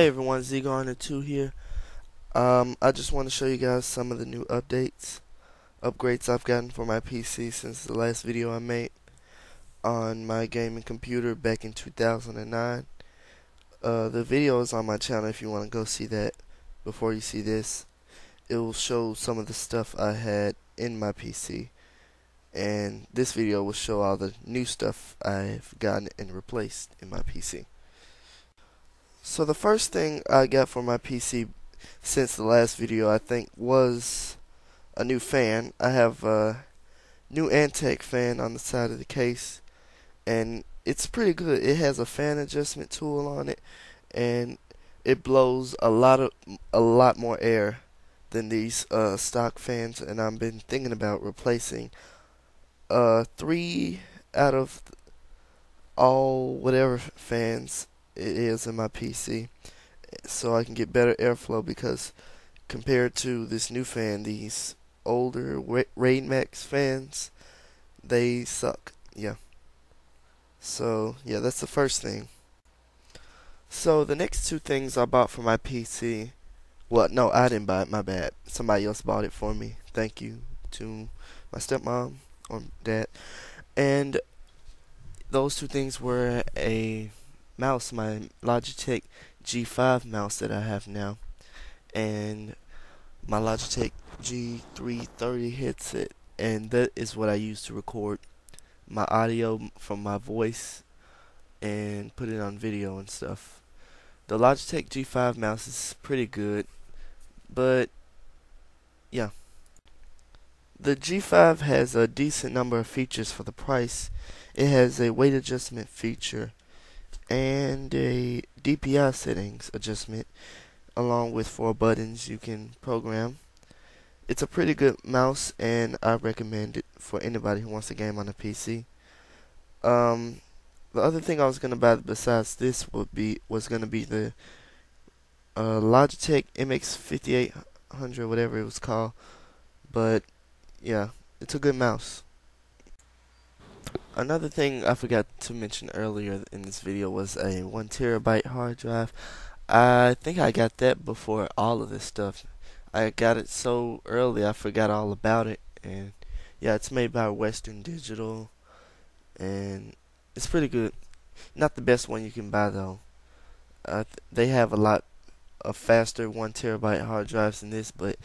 Hey everyone, ZGarner2 here. I just want to show you guys some of the new upgrades I've gotten for my PC since the last video I made on my gaming computer back in 2009. The video is on my channel if you want to go see that before you see this. It will show some of the stuff I had in my PC, and this video will show all the new stuff I've gotten and replaced in my PC. So the first thing I got for my PC since the last video, I think, was a new fan. I have a new Antec fan on the side of the case, and it's pretty good. It has a fan adjustment tool on it, and it blows a lot more air than these stock fans. And I've been thinking about replacing 3 out of all whatever fans it is in my PC, so I can get better airflow, because compared to this new fan, these older Raidmax fans, they suck. So that's the first thing. So the next two things I bought for my PC, well, no, I didn't buy it, my bad. Somebody else bought it for me. Thank you to my stepmom or dad. And those two things were a mouse, my Logitech G5 mouse that I have now, and my Logitech G330 headset, and that is what I use to record my audio from my voice and put it on video and stuff. The Logitech G5 mouse is pretty good, but yeah. The G5 has a decent number of features for the price. It has a weight adjustment feature and a DPI settings adjustment, along with 4 buttons you can program. It's a pretty good mouse, and I recommend it for anybody who wants to game on a PC. The other thing I was gonna buy besides this was gonna be the Logitech MX5800, whatever it was called. But yeah, it's a good mouse. Another thing I forgot to mention earlier in this video was a 1TB hard drive. I think I got that before all of this stuff. I got it so early I forgot all about it. And yeah, it's made by Western Digital, and it's pretty good. Not the best one you can buy though. They have a lot of faster 1TB hard drives than this, but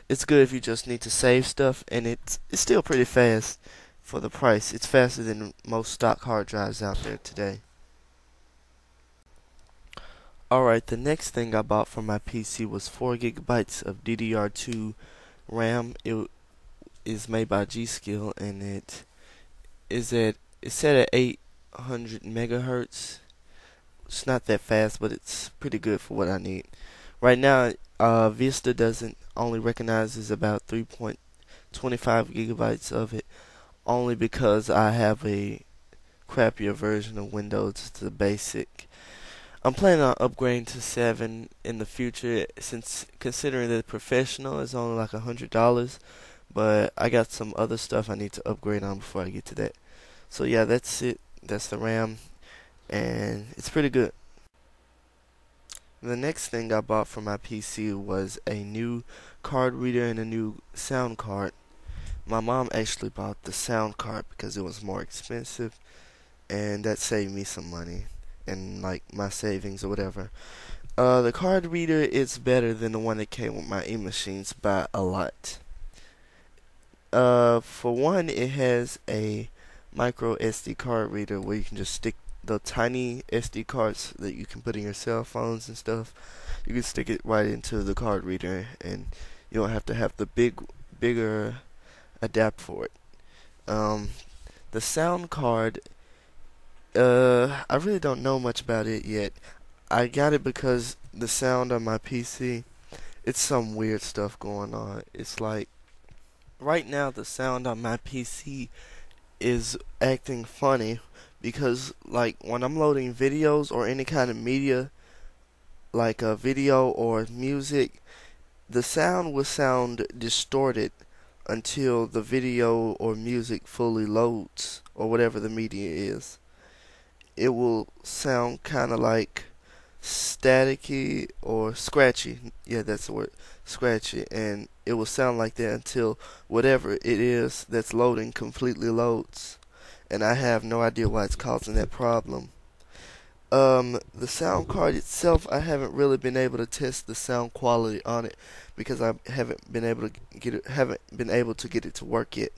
it's good if you just need to save stuff, and it's still pretty fast. For the price, it's faster than most stock hard drives out there today. Alright, the next thing I bought for my PC was 4 GB of DDR2 RAM. It is made by G.Skill, and it's set at 800 megahertz. It's not that fast, but it's pretty good for what I need. Right now, Vista doesn't only recognizes about 3.25 GB of it, only because I have a crappier version of Windows, the basic. I'm planning on upgrading to 7 in the future, since considering that professional is only like $100, but I got some other stuff I need to upgrade on before I get to that. So yeah, that's it. That's the RAM, and it's pretty good. The next thing I bought for my PC was a new card reader and a new sound card. My mom actually bought the sound card because it was more expensive, and that saved me some money and like my savings or whatever. The card reader is better than the one that came with my eMachines by a lot. For one, it has a micro SD card reader where you can just stick the tiny SD cards that you can put in your cell phones and stuff. You can stick it right into the card reader, and you don't have to have the bigger adapt for it. The sound card, I really don't know much about it yet. I got it because the sound on my PC, it's some weird stuff going on. It's like, right now the sound on my PC is acting funny, because like when I'm loading videos or any kind of media, like a video or music, the sound will sound distorted until the video or music fully loads, or whatever the media is. It will sound kind of like staticky or scratchy. Yeah, that's the word, scratchy, and it will sound like that until whatever it is that's loading completely loads, and I have no idea why it's causing that problem. The sound card itself, I haven't really been able to test the sound quality on it because I haven't been able to get it to work yet.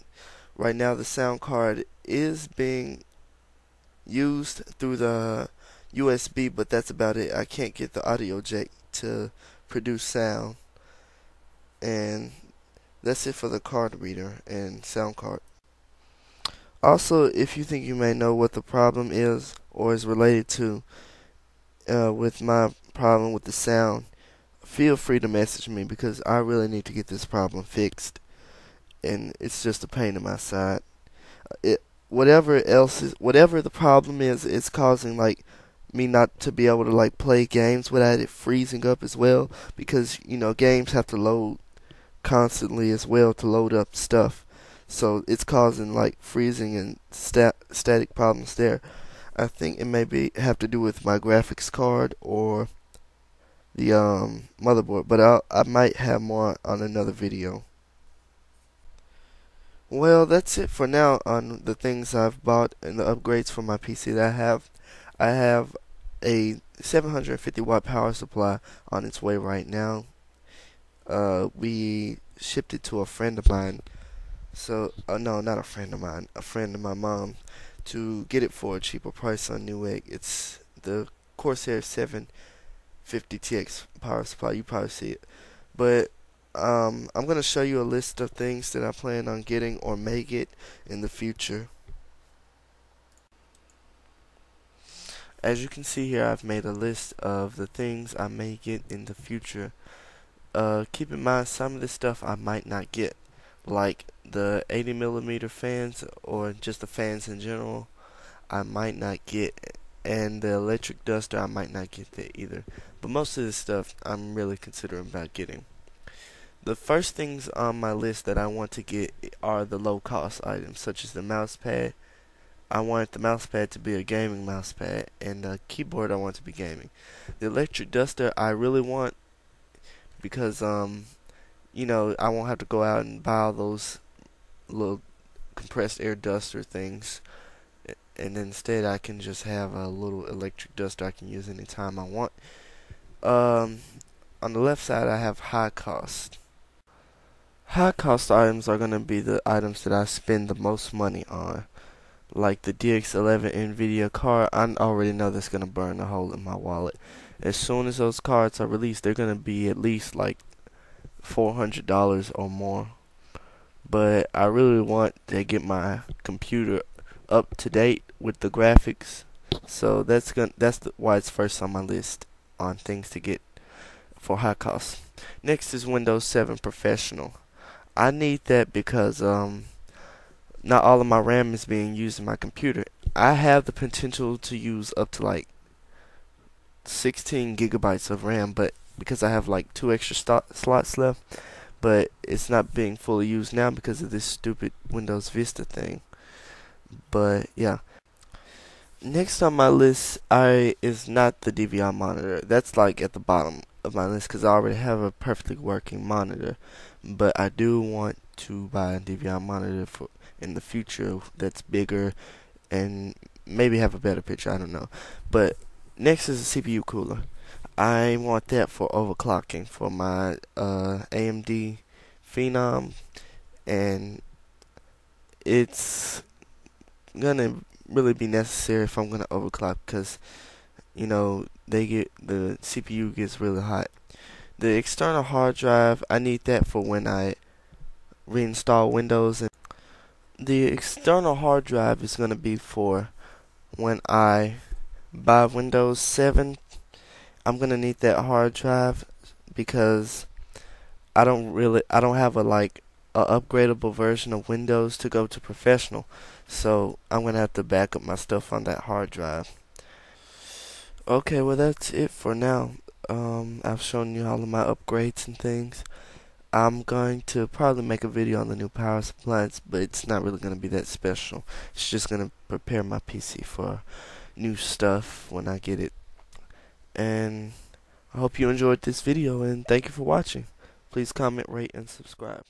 Right now, the sound card is being used through the USB, but that's about it. I can't get the audio jack to produce sound, and that's it for the card reader and sound card. Also, if you think you may know what the problem is or is related to with my problem with the sound, feel free to message me because I really need to get this problem fixed, and it's just a pain in my side. Whatever the problem is, it's causing like me not to be able to like play games without it freezing up as well, because games have to load constantly as well to load up stuff. So it's causing like freezing and static problems there. I think it may have to do with my graphics card or the motherboard, but I might have more on another video. Well, that's it for now on the things I've bought and the upgrades for my PC that I have. I have a 750 watt power supply on its way right now. We shipped it to a friend of mine. So, no, not a friend of mine, a friend of my mom, to get it for a cheaper price on Newegg. It's the Corsair 750 TX power supply. You probably see it. But I'm going to show you a list of things that I plan on getting or may get in the future. As you can see here, I've made a list of the things I may get in the future. Keep in mind, some of this stuff I might not get, like the 80mm fans or just the fans in general. I might not get, and the electric duster I might not get that either. But most of this stuff I'm really considering about getting. The first things on my list that I want to get are the low cost items, such as the mouse pad. I want the mouse pad to be a gaming mouse pad, and the keyboard I want to be gaming. The electric duster I really want because I won't have to go out and buy all those little compressed air duster things, and instead I can just have a little electric duster I can use anytime I want. On the left side I have high cost. High cost items are going to be the items that I spend the most money on. Like the DX11 Nvidia card, I already know that's going to burn a hole in my wallet. As soon as those cards are released, they're going to be at least like $400 or more. But I really want to get my computer up to date with the graphics, so why it's first on my list on things to get for high cost. Next is Windows 7 Professional. I need that because not all of my RAM is being used in my computer. I have the potential to use up to like 16 gigabytes of RAM, but because I have like 2 extra slots left, but it's not being fully used now because of this stupid Windows Vista thing. But yeah. Next on my list is not the DVR monitor. That's like at the bottom of my list because I already have a perfectly working monitor. But I do want to buy a DVR monitor for in the future that's bigger and maybe have a better picture. I don't know. But next is a CPU cooler. I want that for overclocking for my AMD Phenom, and it's gonna really be necessary if I'm gonna overclock because the CPU gets really hot. The external hard drive, I need that for when I reinstall Windows, and the external hard drive is gonna be for when I buy Windows 7. I'm gonna need that hard drive because I don't have a upgradable version of Windows to go to professional, so I'm gonna have to back up my stuff on that hard drive. Okay, well that's it for now. I've shown you all of my upgrades and things. I'm going to probably make a video on the new power supplies, but it's not really going to be that special. It's just going to prepare my PC for new stuff when I get it. And I hope you enjoyed this video, and thank you for watching. Please comment, rate, and subscribe.